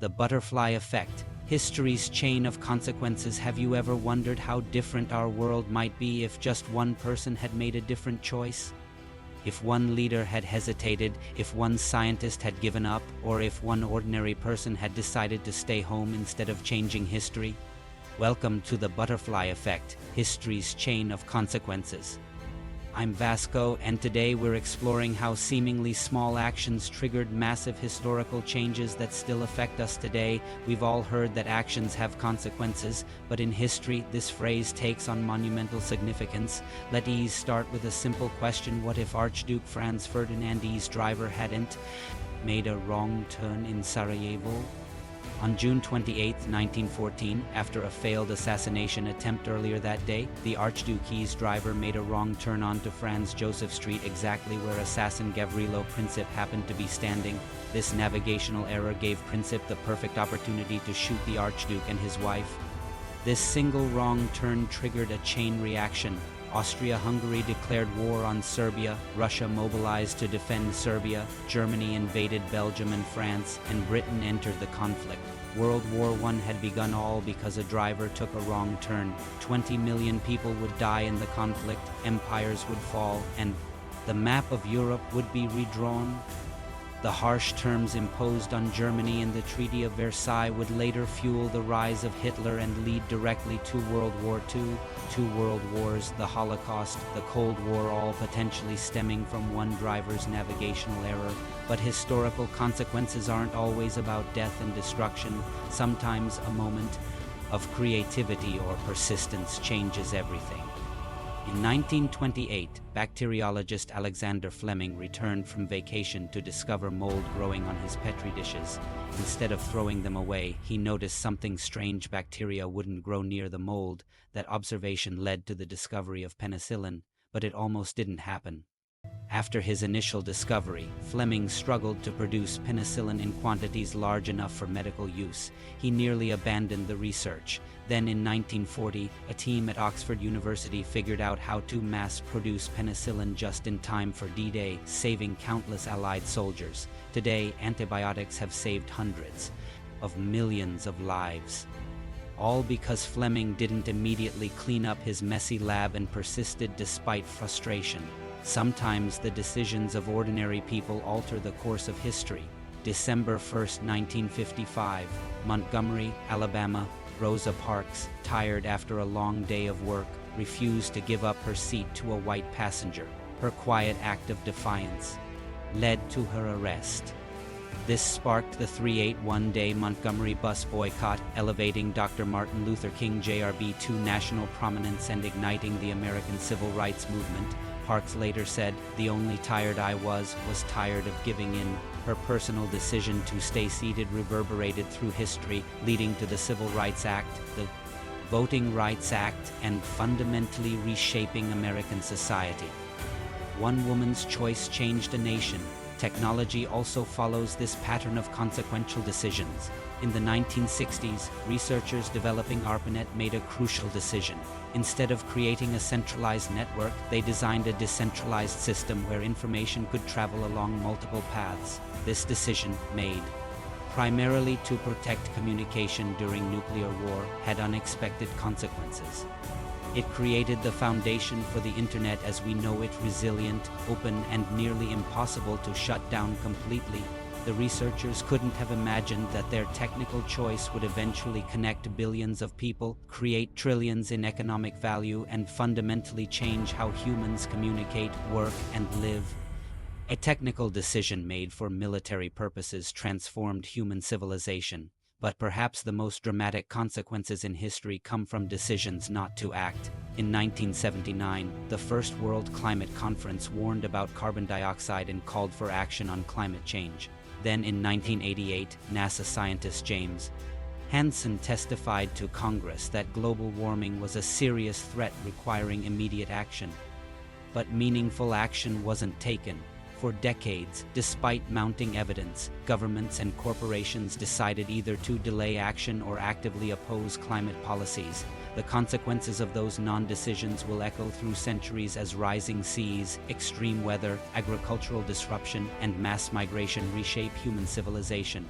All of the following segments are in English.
The butterfly effect. History's chain of consequences. Have you ever wondered how different our world might be if just one person had made a different choice? If one leader had hesitated, if one scientist had given up, or if one ordinary person had decided to stay home instead of changing history? Welcome to the butterfly effect, history's chain of consequences. I'm Vasco, and today we're exploring how seemingly small actions triggered massive historical changes that still affect us today. We've all heard that actions have consequences, but in history, this phrase takes on monumental significance. Let's start with a simple question: what if Archduke Franz Ferdinand's driver hadn't made a wrong turn in Sarajevo? On June 28, 1914, after a failed assassination attempt earlier that day, the Archduke's driver made a wrong turn onto Franz Josef Street, exactly where assassin Gavrilo Princip happened to be standing. This navigational error gave Princip the perfect opportunity to shoot the Archduke and his wife. This single wrong turn triggered a chain reaction. Austria-Hungary declared war on Serbia, Russia mobilized to defend Serbia, Germany invaded Belgium and France, and Britain entered the conflict. World War I had begun, all because a driver took a wrong turn. 20 million people would die in the conflict, empires would fall, and the map of Europe would be redrawn. The harsh terms imposed on Germany in the Treaty of Versailles would later fuel the rise of Hitler and lead directly to World War II, two world wars, the Holocaust, the Cold War, all potentially stemming from one driver's navigational error. But historical consequences aren't always about death and destruction. Sometimes a moment of creativity or persistence changes everything. In 1928, bacteriologist Alexander Fleming returned from vacation to discover mold growing on his petri dishes. Instead of throwing them away, he noticed something strange: bacteria wouldn't grow near the mold. That observation led to the discovery of penicillin, but it almost didn't happen. After his initial discovery, Fleming struggled to produce penicillin in quantities large enough for medical use. He nearly abandoned the research. Then in 1940, a team at Oxford University figured out how to mass-produce penicillin just in time for D-Day, saving countless Allied soldiers. Today, antibiotics have saved hundreds of millions of lives. All because Fleming didn't immediately clean up his messy lab and persisted despite frustration. Sometimes the decisions of ordinary people alter the course of history. December 1, 1955, Montgomery, Alabama. Rosa Parks, tired after a long day of work, refused to give up her seat to a white passenger. Her quiet act of defiance led to her arrest. This sparked the 381-day Montgomery bus boycott, elevating Dr. Martin Luther King Jr. to national prominence and igniting the American Civil Rights Movement. Parks later said, "The only tired I was tired of giving in." Her personal decision to stay seated reverberated through history, leading to the Civil Rights Act, the Voting Rights Act, and fundamentally reshaping American society. One woman's choice changed a nation. Technology also follows this pattern of consequential decisions. In the 1960s, researchers developing ARPANET made a crucial decision. Instead of creating a centralized network, they designed a decentralized system where information could travel along multiple paths. This decision, made primarily to protect communication during nuclear war, had unexpected consequences. It created the foundation for the Internet as we know it, resilient, open, and nearly impossible to shut down completely. The researchers couldn't have imagined that their technical choice would eventually connect billions of people, create trillions in economic value, and fundamentally change how humans communicate, work, and live. A technical decision made for military purposes transformed human civilization. But perhaps the most dramatic consequences in history come from decisions not to act. In 1979, the First World Climate Conference warned about carbon dioxide and called for action on climate change. Then in 1988, NASA scientist James Hansen testified to Congress that global warming was a serious threat requiring immediate action. But meaningful action wasn't taken. For decades, despite mounting evidence, governments and corporations decided either to delay action or actively oppose climate policies. The consequences of those non-decisions will echo through centuries as rising seas, extreme weather, agricultural disruption, and mass migration reshape human civilization.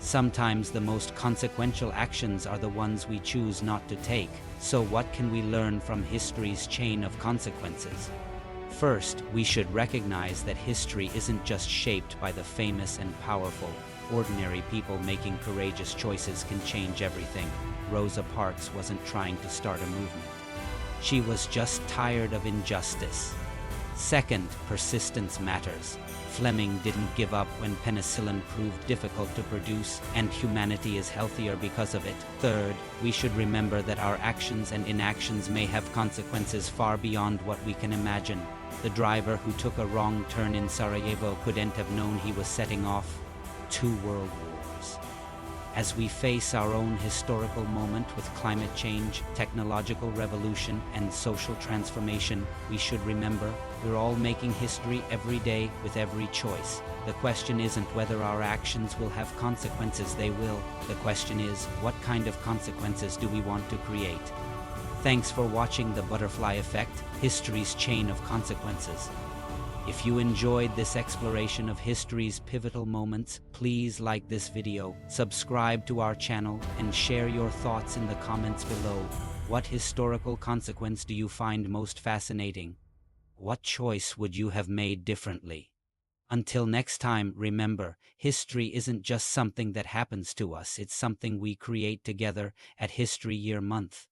Sometimes the most consequential actions are the ones we choose not to take. So what can we learn from history's chain of consequences? First, we should recognize that history isn't just shaped by the famous and powerful. Ordinary people making courageous choices can change everything. Rosa Parks wasn't trying to start a movement. She was just tired of injustice. Second, persistence matters. Fleming didn't give up when penicillin proved difficult to produce, and humanity is healthier because of it. Third, we should remember that our actions and inactions may have consequences far beyond what we can imagine. The driver who took a wrong turn in Sarajevo couldn't have known he was setting off 2 world wars. As we face our own historical moment with climate change, technological revolution, and social transformation, we should remember we're all making history every day with every choice. The question isn't whether our actions will have consequences, they will. The question is, what kind of consequences do we want to create? Thanks for watching The Butterfly Effect, History's Chain of Consequences. If you enjoyed this exploration of history's pivotal moments, please like this video, subscribe to our channel, and share your thoughts in the comments below. What historical consequence do you find most fascinating? What choice would you have made differently? Until next time, remember, history isn't just something that happens to us, it's something we create together at History Year Month.